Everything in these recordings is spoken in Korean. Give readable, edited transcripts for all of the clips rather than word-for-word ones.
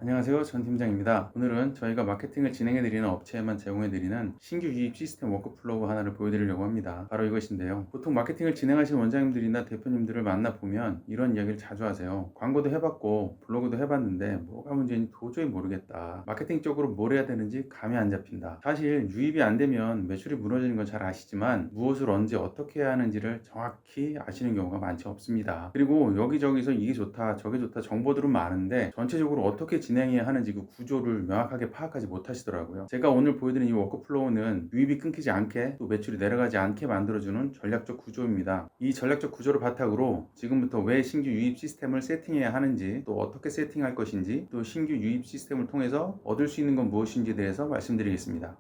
안녕하세요. 전 팀장입니다. 오늘은 저희가 마케팅을 진행해드리는 업체에만 제공해드리는 신규 유입 시스템 워크플로우 하나를 보여드리려고 합니다. 바로 이것인데요. 보통 마케팅을 진행하시는 원장님들이나 대표님들을 만나보면 이런 이야기를 자주 하세요. 광고도 해봤고 블로그도 해봤는데 뭐가 문제인지 도저히 모르겠다. 마케팅적으로 뭘 해야 되는지 감이 안 잡힌다. 사실 유입이 안 되면 매출이 무너지는 건 잘 아시지만 무엇을 언제 어떻게 해야 하는지를 정확히 아시는 경우가 많지 없습니다. 그리고 여기저기서 이게 좋다 저게 좋다 정보들은 많은데 전체적으로 어떻게 진행해야 하는지 그 구조를 명확하게 파악하지 못하시더라고요. 제가 오늘 보여드린 이 워크플로우는 유입이 끊기지 않게 또 매출이 내려가지 않게 만들어주는 전략적 구조입니다. 이 전략적 구조를 바탕으로 지금부터 왜 신규 유입 시스템을 세팅해야 하는지, 또 어떻게 세팅할 것인지, 또 신규 유입 시스템을 통해서 얻을 수 있는 건 무엇인지에 대해서 말씀드리겠습니다.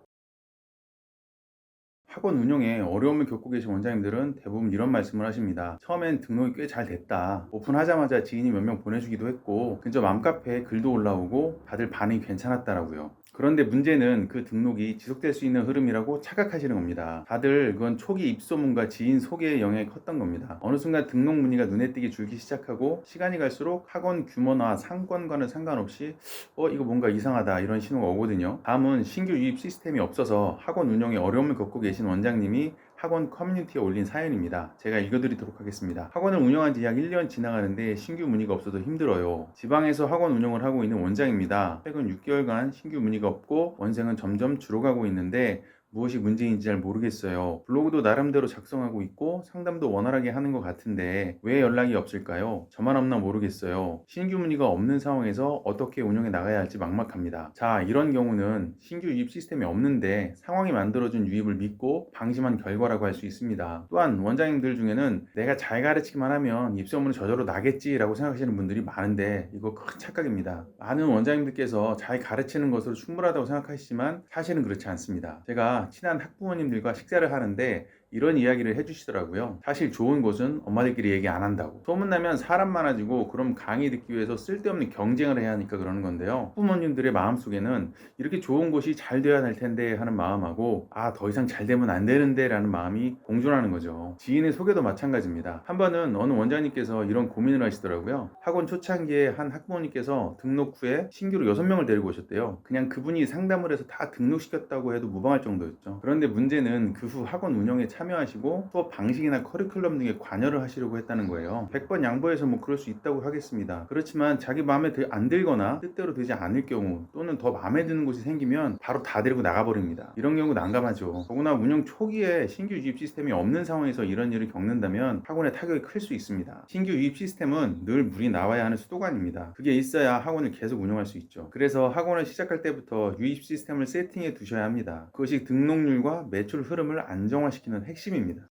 학원 운영에 어려움을 겪고 계신 원장님들은 대부분 이런 말씀을 하십니다. 처음엔 등록이 꽤 잘 됐다. 오픈하자마자 지인이 몇 명 보내주기도 했고 근처 맘카페에 글도 올라오고 다들 반응이 괜찮았다라고요. 그런데 문제는 그 등록이 지속될 수 있는 흐름이라고 착각하시는 겁니다. 다들 그건 초기 입소문과 지인 소개의 영향이 컸던 겁니다. 어느 순간 등록 문의가 눈에 띄게 줄기 시작하고 시간이 갈수록 학원 규모나 상권과는 상관없이 이거 뭔가 이상하다 이런 신호가 오거든요. 다음은 신규 유입 시스템이 없어서 학원 운영에 어려움을 겪고 계신 원장님이 학원 커뮤니티에 올린 사연입니다. 제가 읽어드리도록 하겠습니다. 학원을 운영한 지 약 1년 지나가는데 신규 문의가 없어서 힘들어요. 지방에서 학원 운영을 하고 있는 원장입니다. 최근 6개월간 신규 문의가 없고 원생은 점점 줄어가고 있는데 무엇이 문제인지 잘 모르겠어요. 블로그도 나름대로 작성하고 있고 상담도 원활하게 하는 것 같은데 왜 연락이 없을까요? 저만 없나 모르겠어요. 신규 문의가 없는 상황에서 어떻게 운영해 나가야 할지 막막합니다. 자, 이런 경우는 신규 유입 시스템이 없는데 상황이 만들어준 유입을 믿고 방심한 결과라고 할 수 있습니다. 또한 원장님들 중에는 내가 잘 가르치기만 하면 입소문은 저절로 나겠지라고 생각하시는 분들이 많은데 이거 큰 착각입니다. 많은 원장님들께서 잘 가르치는 것으로 충분하다고 생각하시지만 사실은 그렇지 않습니다. 제가 친한 학부모님들과 식사를 하는데 이런 이야기를 해주시더라고요. 사실 좋은 곳은 엄마들끼리 얘기 안 한다고. 소문나면 사람 많아지고 그럼 강의 듣기 위해서 쓸데없는 경쟁을 해야 하니까 그러는 건데요. 부모님들의 마음속에는 이렇게 좋은 곳이 잘 돼야 할 텐데 하는 마음하고 더 이상 잘 되면 안 되는데 라는 마음이 공존하는 거죠. 지인의 소개도 마찬가지입니다. 한 번은 어느 원장님께서 이런 고민을 하시더라고요. 학원 초창기에 한 학부모님께서 등록 후에 신규로 6명을 데리고 오셨대요. 그냥 그분이 상담을 해서 다 등록시켰다고 해도 무방할 정도였죠. 그런데 문제는 그 후 학원 운영에 참여하시고 수업 방식이나 커리큘럼 등에 관여를 하시려고 했다는 거예요. 100번 양보해서 뭐 그럴 수 있다고 하겠습니다. 그렇지만 자기 마음에 안 들거나 뜻대로 되지 않을 경우 또는 더 마음에 드는 곳이 생기면 바로 다 데리고 나가버립니다. 이런 경우 난감하죠. 더구나 운영 초기에 신규 유입 시스템이 없는 상황에서 이런 일을 겪는다면 학원에 타격이 클 수 있습니다. 신규 유입 시스템은 늘 물이 나와야 하는 수도관입니다. 그게 있어야 학원을 계속 운영할 수 있죠. 그래서 학원을 시작할 때부터 유입 시스템을 세팅해 두셔야 합니다. 그것이 등록률과 매출 흐름을 안정화시키는 핵심입니다.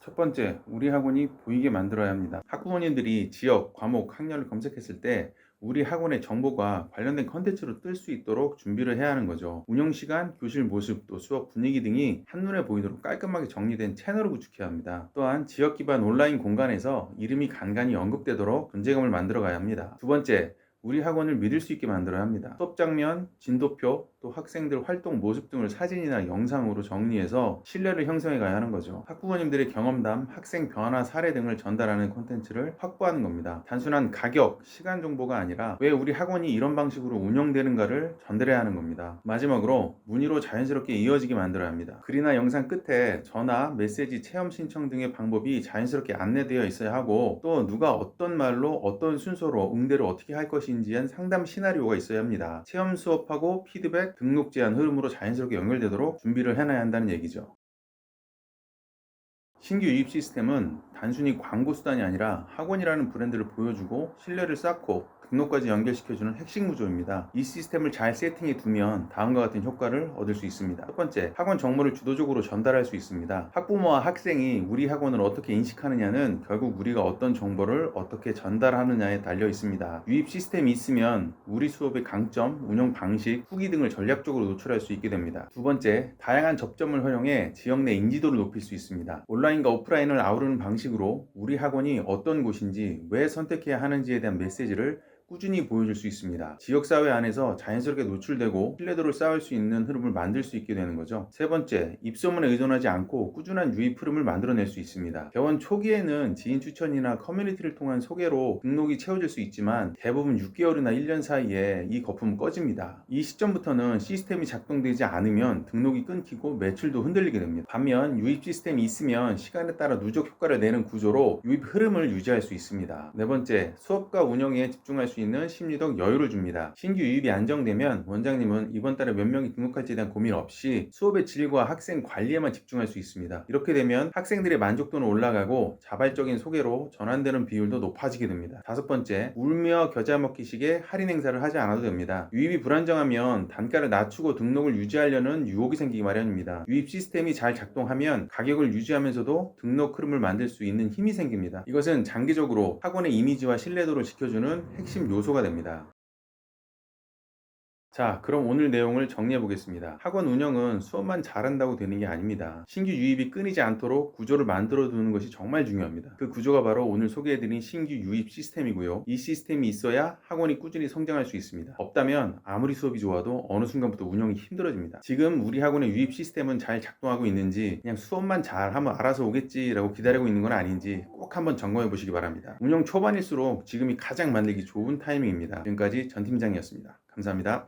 첫 번째, 우리 학원이 보이게 만들어야 합니다. 학부모님들이 지역, 과목, 학년을 검색했을 때 우리 학원의 정보가 관련된 컨텐츠로 뜰 수 있도록 준비를 해야 하는 거죠. 운영 시간, 교실 모습, 또 수업 분위기 등이 한눈에 보이도록 깔끔하게 정리된 채널을 구축해야 합니다. 또한 지역 기반 온라인 공간에서 이름이 간간히 언급되도록 존재감을 만들어 가야 합니다. 두 번째, 우리 학원을 믿을 수 있게 만들어야 합니다. 수업 장면, 진도표, 또 학생들 활동 모습 등을 사진이나 영상으로 정리해서 신뢰를 형성해 가야 하는 거죠. 학부모님들의 경험담, 학생 변화 사례 등을 전달하는 콘텐츠를 확보하는 겁니다. 단순한 가격, 시간 정보가 아니라 왜 우리 학원이 이런 방식으로 운영되는가를 전달해야 하는 겁니다. 마지막으로 문의로 자연스럽게 이어지게 만들어야 합니다. 글이나 영상 끝에 전화, 메시지, 체험 신청 등의 방법이 자연스럽게 안내되어 있어야 하고 또 누가 어떤 말로 어떤 순서로 응대를 어떻게 할 것인지에 상담 시나리오가 있어야 합니다. 체험 수업하고 피드백, 등록 제한 흐름으로 자연스럽게 연결되도록 준비를 해놔야 한다는 얘기죠. 신규 유입 시스템은 단순히 광고 수단이 아니라 학원이라는 브랜드를 보여주고 신뢰를 쌓고 등록까지 연결시켜주는 핵심 구조입니다. 이 시스템을 잘 세팅해 두면 다음과 같은 효과를 얻을 수 있습니다. 첫 번째, 학원 정보를 주도적으로 전달할 수 있습니다. 학부모와 학생이 우리 학원을 어떻게 인식하느냐는 결국 우리가 어떤 정보를 어떻게 전달하느냐에 달려 있습니다. 유입 시스템이 있으면 우리 수업의 강점, 운영 방식, 후기 등을 전략적으로 노출할 수 있게 됩니다. 두 번째, 다양한 접점을 활용해 지역 내 인지도를 높일 수 있습니다. 온라인과 오프라인을 아우르는 방식으로 우리 학원이 어떤 곳인지 왜 선택해야 하는지에 대한 메시지를 꾸준히 보여줄 수 있습니다. 지역사회 안에서 자연스럽게 노출되고 신뢰도를 쌓을 수 있는 흐름을 만들 수 있게 되는 거죠. 세 번째, 입소문에 의존하지 않고 꾸준한 유입 흐름을 만들어낼 수 있습니다. 개원 초기에는 지인 추천이나 커뮤니티를 통한 소개로 등록이 채워질 수 있지만 대부분 6개월이나 1년 사이에 이 거품은 꺼집니다. 이 시점부터는 시스템이 작동되지 않으면 등록이 끊기고 매출도 흔들리게 됩니다. 반면 유입 시스템이 있으면 시간에 따라 누적 효과를 내는 구조로 유입 흐름을 유지할 수 있습니다. 네 번째, 수업과 운영에 집중할 수 있는 심리적 여유를 줍니다. 신규 유입이 안정되면 원장님은 이번 달에 몇 명이 등록할지에 대한 고민 없이 수업의 질과 학생 관리에만 집중할 수 있습니다. 이렇게 되면 학생들의 만족도는 올라가고 자발적인 소개로 전환되는 비율도 높아지게 됩니다. 다섯 번째, 울며 겨자 먹기식의 할인 행사를 하지 않아도 됩니다. 유입이 불안정하면 단가를 낮추고 등록을 유지하려는 유혹이 생기기 마련입니다. 유입 시스템이 잘 작동하면 가격을 유지하면서도 등록 흐름을 만들 수 있는 힘이 생깁니다. 이것은 장기적으로 학원의 이미지와 신뢰도를 지켜주는 핵심 요소가 됩니다. 자, 그럼 오늘 내용을 정리해 보겠습니다. 학원 운영은 수업만 잘한다고 되는 게 아닙니다. 신규 유입이 끊이지 않도록 구조를 만들어 두는 것이 정말 중요합니다. 그 구조가 바로 오늘 소개해 드린 신규 유입 시스템이고요. 이 시스템이 있어야 학원이 꾸준히 성장할 수 있습니다. 없다면 아무리 수업이 좋아도 어느 순간부터 운영이 힘들어집니다. 지금 우리 학원의 유입 시스템은 잘 작동하고 있는지, 그냥 수업만 잘하면 알아서 오겠지라고 기다리고 있는 건 아닌지 꼭 한번 점검해 보시기 바랍니다. 운영 초반일수록 지금이 가장 만들기 좋은 타이밍입니다. 지금까지 전 팀장이었습니다. 감사합니다.